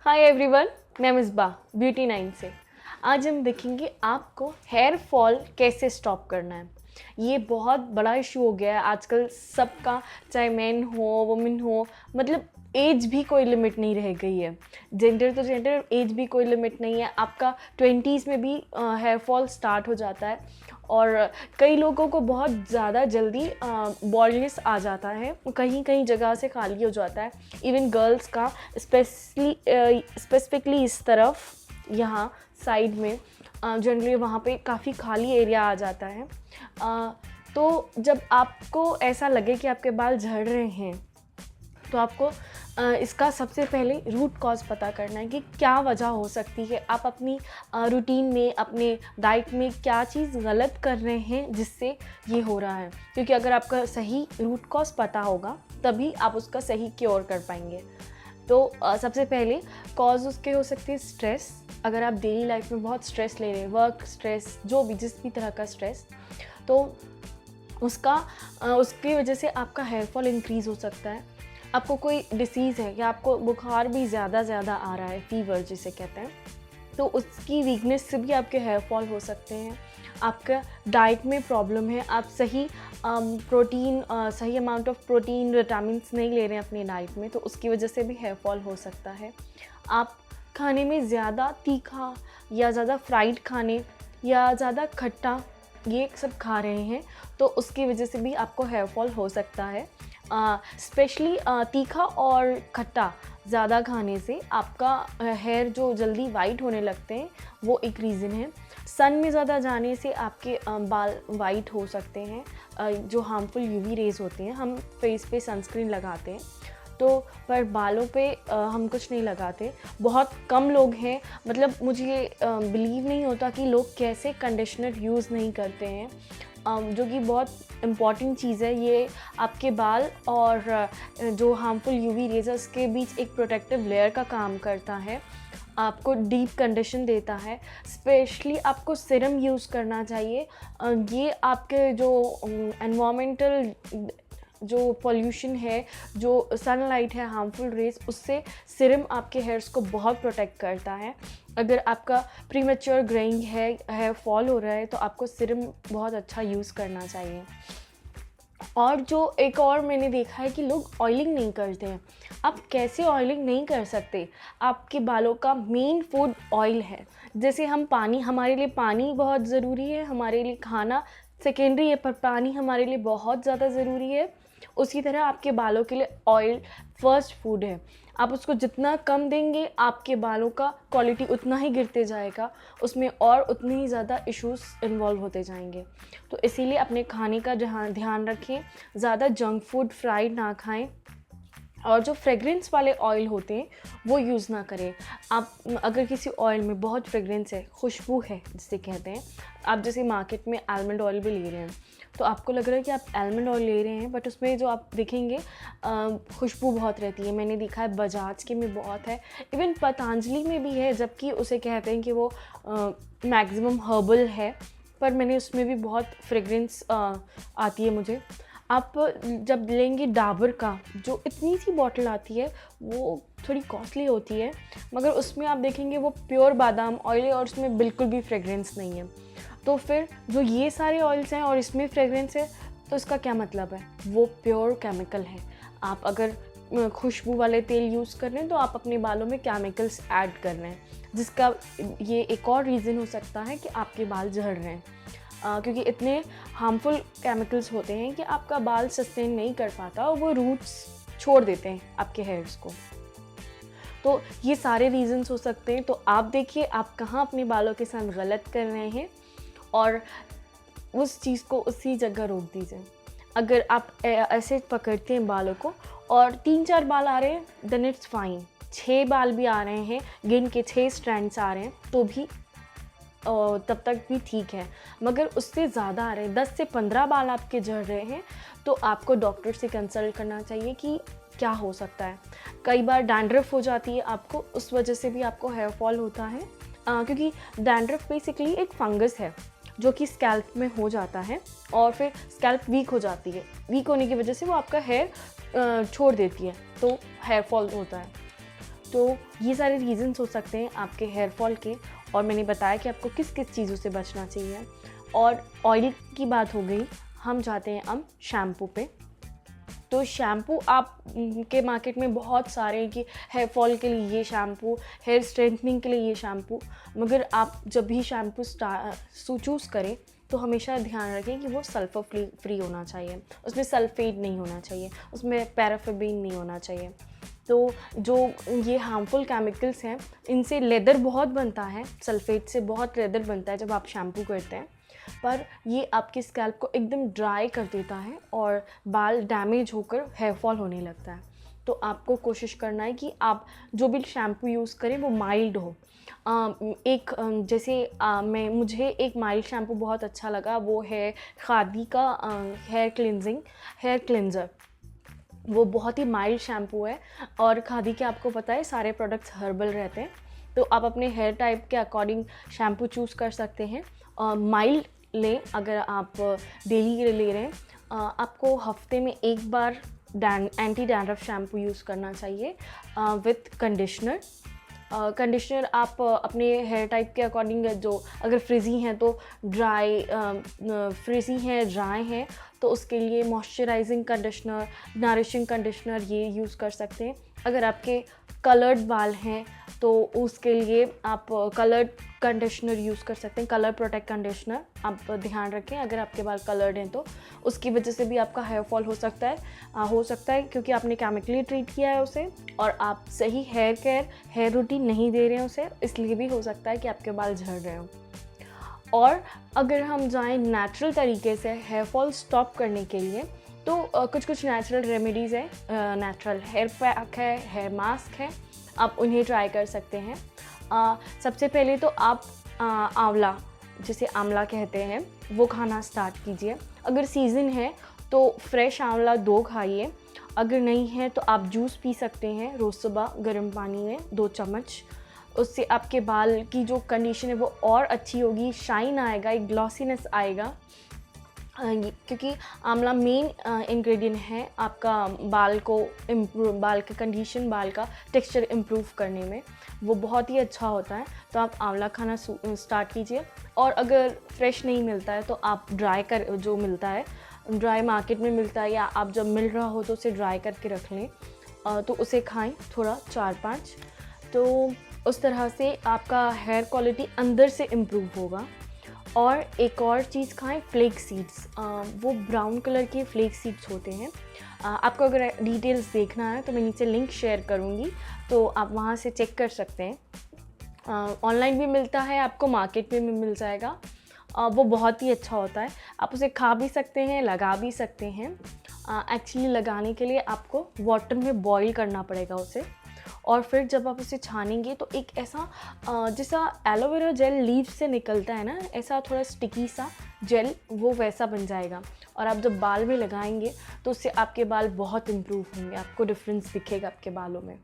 Hi everyone, मैं Misbah beauty 9 से। आज हम देखेंगे आपको हेयर फॉल कैसे स्टॉप करना है। ये बहुत बड़ा इशू हो गया है आजकल सबका, चाहे मैन हो वुमेन हो, मतलब एज भी कोई लिमिट नहीं रह गई है। जेंडर तो जेंडर, एज भी कोई लिमिट नहीं है। आपका 20s में भी हेयर फॉल स्टार्ट हो जाता है और कई लोगों को बहुत ज़्यादा जल्दी बॉल्डनेस आ जाता है, कहीं कहीं जगह से खाली हो जाता है। इवन गर्ल्स का स्पेसिफिकली इस तरफ यहाँ साइड में जनरली वहाँ पे काफ़ी खाली एरिया आ जाता है। तो जब आपको ऐसा लगे कि आपके बाल झड़ रहे हैं तो आपको इसका सबसे पहले रूट कॉज पता करना है कि क्या वजह हो सकती है। आप अपनी रूटीन में, अपने डाइट में क्या चीज़ गलत कर रहे हैं जिससे ये हो रहा है, क्योंकि अगर आपका सही रूट कॉज पता होगा तभी आप उसका सही क्योर कर पाएंगे। तो सबसे पहले कॉज उसके हो सकते हैं स्ट्रेस। अगर आप डेली लाइफ में बहुत स्ट्रेस ले रहे हैं, वर्क स्ट्रेस, जो भी जिस भी तरह का स्ट्रेस, तो उसकी वजह से आपका हेयर फॉल इंक्रीज़ हो सकता है। आपको कोई डिसीज़ है या आपको बुखार भी ज़्यादा आ रहा है, फीवर जिसे कहते हैं, तो उसकी वीकनेस से भी आपके हेयर फॉल हो सकते हैं। आपका डाइट में प्रॉब्लम है, आप सही प्रोटीन, सही अमाउंट ऑफ प्रोटीन, विटामिन्स नहीं ले रहे हैं अपनी डाइट में, तो उसकी वजह से भी हेयर फॉल हो सकता है। आप खाने में ज़्यादा तीखा या ज़्यादा फ्राइड खाने या ज़्यादा खट्टा ये सब खा रहे हैं, तो उसकी वजह से भी आपको हेयर फॉल हो सकता है। स्पेशली तीखा और खट्टा ज़्यादा खाने से आपका हेयर जो जल्दी वाइट होने लगते हैं वो एक रीज़न है। सन में ज़्यादा जाने से आपके बाल वाइट हो सकते हैं। जो हार्मफुल यूवी रेज़ होते हैं, हम फेस पे सनस्क्रीन लगाते हैं तो, पर बालों पे हम कुछ नहीं लगाते। बहुत कम लोग हैं, मतलब मुझे बिलीव नहीं होता कि लोग कैसे कंडीशनर यूज़ नहीं करते हैं, जो कि बहुत इम्पॉर्टेंट चीज़ है। ये आपके बाल और जो हार्मफुल यूवी रेजर्स के बीच एक प्रोटेक्टिव लेयर का काम करता है, आपको डीप कंडीशन देता है। स्पेशली आपको सीरम यूज़ करना चाहिए। ये आपके जो एनवायरमेंटल जो पॉल्यूशन है, जो सनलाइट है, हार्मफुल रेज, उससे सीरम आपके हेयर्स को बहुत प्रोटेक्ट करता है। अगर आपका प्रीमेच्योर ग्रेइंग है, हेयर फॉल हो रहा है, तो आपको सीरम बहुत अच्छा यूज़ करना चाहिए। और जो एक और मैंने देखा है कि लोग ऑयलिंग नहीं करते हैं। आप कैसे ऑयलिंग नहीं कर सकते? आपके बालों का मेन फूड ऑयल है। जैसे हम पानी, हमारे लिए पानी बहुत ज़रूरी है, हमारे लिए खाना सेकेंडरी है, पर पानी हमारे लिए बहुत ज़्यादा ज़रूरी है। उसी तरह आपके बालों के लिए ऑयल फर्स्ट फूड है। आप उसको जितना कम देंगे, आपके बालों का क्वालिटी उतना ही गिरते जाएगा, उसमें और उतने ही ज़्यादा इश्यूज इन्वॉल्व होते जाएंगे। तो इसीलिए अपने खाने का ध्यान रखें, ज़्यादा जंक फूड, फ्राइड ना खाएं, और जो फ्रेगरेंस वाले ऑयल होते हैं वो यूज़ ना करें। आप अगर किसी ऑयल में बहुत फ्रेगरेंस है, खुशबू है जिसे कहते हैं, आप जैसे मार्केट में आलमंड ऑयल भी ले रहे हैं, तो आपको लग रहा है कि आप आलमंड ऑयल ले रहे हैं, बट उसमें जो आप देखेंगे खुशबू बहुत रहती है। मैंने देखा है बजाज के में बहुत है, इवन पतंजलि में भी है, जबकि उसे कहते हैं कि वो मैक्सिमम हर्बल है, पर मैंने उसमें भी बहुत फ्रेगरेंस आती है मुझे। आप जब लेंगे डाबर का, जो इतनी सी बॉटल आती है, वो थोड़ी कॉस्टली होती है, मगर उसमें आप देखेंगे वो प्योर बादाम ऑयल है और उसमें बिल्कुल भी फ्रेगरेंस नहीं है। तो फिर जो ये सारे ऑयल्स हैं और इसमें फ्रेगरेंस है, तो इसका क्या मतलब है? वो प्योर केमिकल है। आप अगर खुशबू वाले तेल यूज़ कर रहे हैं तो आप अपने बालों में केमिकल्स ऐड कर रहे हैं, जिसका ये एक और रीज़न हो सकता है कि आपके बाल झड़ रहे हैं। क्योंकि इतने हार्मफुल केमिकल्स होते हैं कि आपका बाल सस्टेन नहीं कर पाता और वो रूट्स छोड़ देते हैं आपके हेयर्स को। तो ये सारे रीज़न्स हो सकते हैं। तो आप देखिए आप कहाँ अपने बालों के साथ गलत कर रहे हैं और उस चीज़ को उसी जगह रोक दीजिए। अगर आप ऐसे पकड़ते हैं बालों को और 3-4 बाल आ रहे हैं, देन इट्स फाइन। 6 बाल भी आ रहे हैं, गिन के 6 स्ट्रैंड्स आ रहे हैं, तो भी तब तक भी ठीक है। मगर उससे ज़्यादा आ रहे हैं, 10 से 15 बाल आपके झड़ रहे हैं, तो आपको डॉक्टर से कंसल्ट करना चाहिए कि क्या हो सकता है। कई बार डैंड्रफ हो जाती है आपको, उस वजह से भी आपको हेयर फॉल होता है, क्योंकि डैंड्रफ बेसिकली एक फंगस है जो कि स्कैल्प में हो जाता है और फिर स्कैल्प वीक हो जाती है। वीक होने की वजह से वो आपका हेयर छोड़ देती है, तो हेयर फॉल होता है। तो ये सारे रीज़न्स हो सकते हैं आपके हेयर फॉल के, और मैंने बताया कि आपको किस किस चीज़ों से बचना चाहिए। और ऑयल की बात हो गई, हम जाते हैं अब शैम्पू पे। तो शैम्पू आप के मार्केट में बहुत सारे हैं कि हेयर फॉल के लिए ये शैम्पू, हेयर स्ट्रेंथनिंग के लिए ये शैम्पू, मगर आप जब भी शैम्पू चूज़ करें तो हमेशा ध्यान रखें कि वो सल्फर फ्री होना चाहिए, उसमें सल्फेट नहीं होना चाहिए, उसमें पैराफिन नहीं होना चाहिए। तो जो ये हार्मफुल केमिकल्स हैं, इनसे लेदर बहुत बनता है, सल्फेट से बहुत लेदर बनता है जब आप शैम्पू करते हैं, पर ये आपके स्कैल्प को एकदम ड्राई कर देता है और बाल डैमेज होकर हेयर फॉल होने लगता है। तो आपको कोशिश करना है कि आप जो भी शैम्पू यूज़ करें वो माइल्ड हो। मुझे एक माइल्ड शैम्पू बहुत अच्छा लगा, वो है खादी का हेयर क्लिनज़र। वो बहुत ही माइल्ड शैम्पू है, और खादी के आपको पता है सारे प्रोडक्ट्स हर्बल रहते हैं, तो आप अपने हेयर टाइप के अकॉर्डिंग शैम्पू चूज़ कर सकते हैं। माइल्ड लें अगर आप डेली के लिए ले रहे हैं। आपको हफ्ते में एक बार एंटी डैंड्रफ शैम्पू यूज़ करना चाहिए विथ कंडीशनर। कंडीशनर आप अपने हेयर टाइप के अकॉर्डिंग, जो अगर फ्रिज़ी हैं तो फ्रिज़ी हैं, ड्राई हैं तो उसके लिए मॉइस्चराइजिंग कंडीशनर, नरिशिंग कंडीशनर ये यूज़ कर सकते हैं। अगर आपके कलर्ड बाल हैं तो उसके लिए आप कलर्ड कंडीशनर यूज़ कर सकते हैं, कलर प्रोटेक्ट कंडीशनर। आप ध्यान रखें अगर आपके बाल कलर्ड हैं तो उसकी वजह से भी आपका हेयर फॉल हो सकता है क्योंकि आपने केमिकली ट्रीट किया है उसे, और आप सही हेयर रूटीन नहीं दे रहे हैं उसे, इसलिए भी हो सकता है कि आपके बाल झड़ रहे हों। और अगर हम जाएं नेचुरल तरीके से हेयर फॉल स्टॉप करने के लिए, तो कुछ नेचुरल रेमेडीज़ है, नेचुरल हेयर पैक है, हेयर मास्क है, आप उन्हें ट्राई कर सकते हैं। सबसे पहले तो आप आंवला, जिसे आंवला कहते हैं, वो खाना स्टार्ट कीजिए। अगर सीज़न है तो फ्रेश आंवला 2 खाइए, अगर नहीं है तो आप जूस पी सकते हैं रोज़ सुबह गर्म पानी में 2 चम्मच। उससे आपके बाल की जो कंडीशन है वो और अच्छी होगी, शाइन आएगा, एक ग्लॉसीनेस आएगा, क्योंकि आंवला मेन इंग्रेडिएंट है आपका बाल का कंडीशन, बाल का टेक्सचर इम्प्रूव करने में, वो बहुत ही अच्छा होता है। तो आप आंवला खाना स्टार्ट कीजिए। और अगर फ्रेश नहीं मिलता है तो आप जो मिलता है, ड्राई मार्केट में मिलता है, या आप जब मिल रहा हो तो उसे ड्राई करके रख लें, तो उसे खाएं थोड़ा 4-5। तो उस तरह से आपका हेयर क्वालिटी अंदर से इम्प्रूव होगा। और एक और चीज़ खाएं, फ्लेक्स सीड्स, वो ब्राउन कलर के फ्लेक्स सीड्स होते हैं। आपको अगर डिटेल्स देखना है तो मैं नीचे लिंक शेयर करूँगी, तो आप वहाँ से चेक कर सकते हैं। ऑनलाइन भी मिलता है, आपको मार्केट में भी मिल जाएगा। वो बहुत ही अच्छा होता है, आप उसे खा भी सकते हैं, लगा भी सकते हैं। एक्चुअली लगाने के लिए आपको वाटर में बॉईल करना पड़ेगा उसे, और फिर जब आप उसे छानेंगे तो एक ऐसा जैसा एलोवेरा जेल लीफ से निकलता है ना, ऐसा थोड़ा स्टिकी सा जेल, वो वैसा बन जाएगा। और आप जब बाल में लगाएंगे तो उससे आपके बाल बहुत इम्प्रूव होंगे, आपको डिफरेंस दिखेगा आपके बालों में।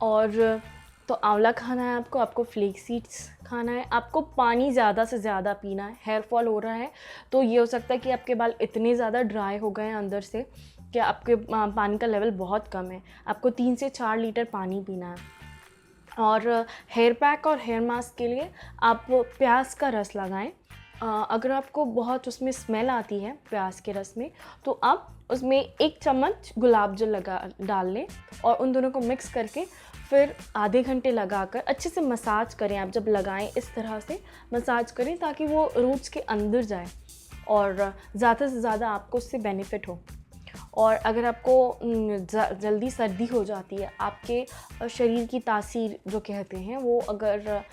और तो आंवला खाना है आपको फ्लेक्स सीड्स खाना है, आपको पानी ज़्यादा से ज़्यादा पीना है। हेयर फॉल हो रहा है तो ये हो सकता है कि आपके बाल इतने ज़्यादा ड्राई हो गए हैं अंदर से कि आपके पानी का लेवल बहुत कम है, आपको 3 से 4 लीटर पानी पीना है। और हेयर पैक और हेयर मास्क के लिए आप प्याज का रस लगाएं। अगर आपको बहुत उसमें स्मेल आती है प्याज के रस में, तो आप उसमें 1 चम्मच गुलाब जल डाल लें, और उन दोनों को मिक्स करके फिर आधे घंटे लगाकर अच्छे से मसाज करें। आप जब लगाएं इस तरह से मसाज करें ताकि वो रूट्स के अंदर जाए, और ज़्यादा से ज़्यादा आपको उससे बेनिफिट हो। और अगर आपको जल्दी सर्दी हो जाती है, आपके शरीर की तासीर जो कहते हैं वो अगर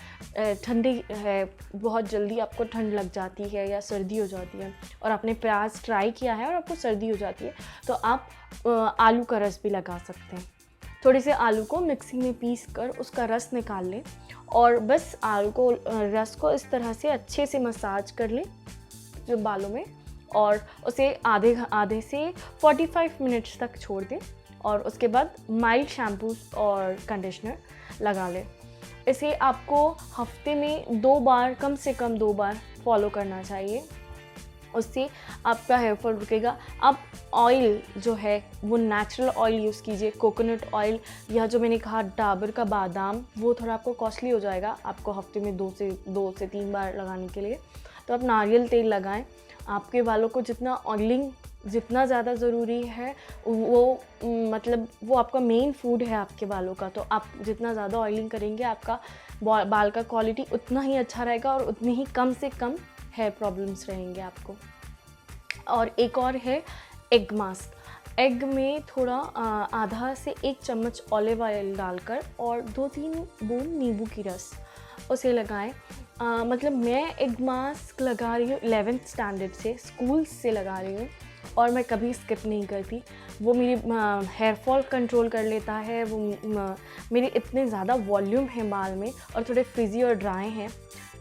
ठंडी है, बहुत जल्दी आपको ठंड लग जाती है या सर्दी हो जाती है, और आपने प्याज ट्राई किया है और आपको सर्दी हो जाती है, तो आप आलू का रस भी लगा सकते हैं। थोड़े से आलू को मिक्सी में पीस कर उसका रस निकाल लें, और बस रस को इस तरह से अच्छे से मसाज कर लें जो बालों में, और उसे आधे से 45 मिनट्स तक छोड़ दें, और उसके बाद माइल्ड शैम्पू और कंडीशनर लगा लें। इसे आपको हफ्ते में 2 बार, कम से कम 2 बार फॉलो करना चाहिए। उससे आपका हेयर फॉल रुकेगा। आप ऑयल जो है वो नेचुरल ऑयल यूज़ कीजिए, कोकोनट ऑयल, या जो मैंने कहा डाबर का बादाम, वो थोड़ा आपको कॉस्टली हो जाएगा आपको हफ्ते में 2 से 3 बार लगाने के लिए। तो आप नारियल तेल लगाएं। आपके बालों को जितना ऑयलिंग जितना ज़्यादा ज़रूरी है वो मतलब वो आपका मेन फूड है आपके बालों का, तो आप जितना ज़्यादा ऑयलिंग करेंगे आपका बाल का क्वालिटी उतना ही अच्छा रहेगा और उतनी ही कम से कम हेयर प्रॉब्लम्स रहेंगे आपको। और एक और है एग मास्क। एग में थोड़ा आधा से 1 चम्मच ऑलिव ऑयल डालकर और 2-3 बूंद नींबू की रस उसे लगाएं। मतलब मैं एग मास्क लगा रही हूँ 11th स्टैंडर्ड से, स्कूल से लगा रही हूँ और मैं कभी स्किप नहीं करती। वो मेरी हेयर फॉल कंट्रोल कर लेता है। वो मेरे इतने ज़्यादा वॉल्यूम है बाल में और थोड़े फ्रिजी और ड्राई हैं,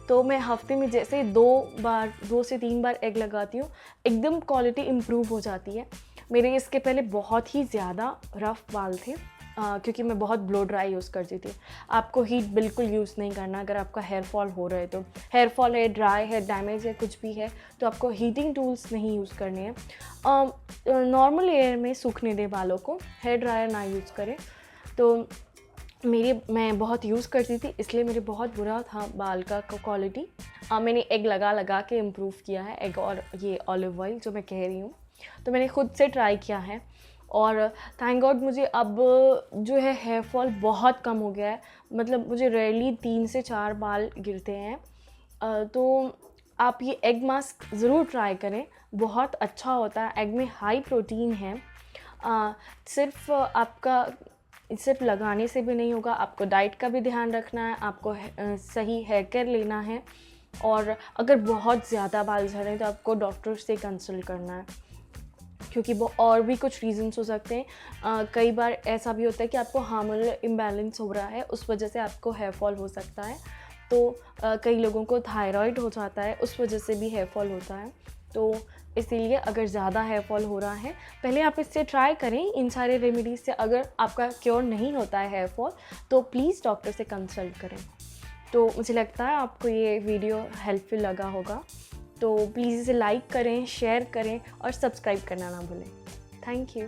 तो मैं हफ्ते में जैसे 2 से 3 बार एग लगाती हूँ, एकदम क्वालिटी इम्प्रूव हो जाती है। मेरे इसके पहले बहुत ही ज़्यादा रफ़ बाल थे क्योंकि मैं बहुत ब्लो ड्राई यूज़ करती थी। आपको हीट बिल्कुल यूज़ नहीं करना अगर आपका हेयर फॉल हो रहा है तो। हेयर फॉल है, ड्राई है, डैमेज है, कुछ भी है तो आपको हीटिंग टूल्स नहीं यूज़ करने हैं। नॉर्मल एयर में सूखने दें बालों को, हेयर ड्रायर ना यूज़ करें। तो मैं बहुत यूज़ करती थी इसलिए मेरे बहुत बुरा था बाल का क्वालिटी। मैंने एग लगा के इम्प्रूव किया है, एग और ये ऑलिव ऑयल जो मैं कह रही हूँ, तो मैंने खुद से ट्राई किया है और थैंक गॉड मुझे अब जो है हेयर फॉल बहुत कम हो गया है। मतलब मुझे रेयरली 3 से 4 बाल गिरते हैं। तो आप ये एग मास्क ज़रूर ट्राई करें, बहुत अच्छा होता है। एग में हाई प्रोटीन है। सिर्फ लगाने से भी नहीं होगा, आपको डाइट का भी ध्यान रखना है, आपको सही हेयर केयर लेना है और अगर बहुत ज़्यादा बाल झड़ रहे हैं तो आपको डॉक्टर से कंसल्ट करना है क्योंकि वो और भी कुछ रीज़न्स हो सकते हैं। कई बार ऐसा भी होता है कि आपको हार्मोनल इम्बैलेंस हो रहा है, उस वजह से आपको हेयर फॉल हो सकता है। तो कई लोगों को थायराइड हो जाता है, उस वजह से भी हेयर फॉल होता है। तो इसीलिए अगर ज़्यादा हेयर फॉल हो रहा है, पहले आप इससे ट्राई करें इन सारे रेमेडीज़ से। अगर आपका क्योर नहीं होता है हेयर फॉल तो प्लीज़ डॉक्टर से कंसल्ट करें। तो मुझे लगता है आपको ये वीडियो हेल्पफुल लगा होगा, तो प्लीज़ इसे लाइक करें, शेयर करें और सब्सक्राइब करना ना भूलें। Thank you.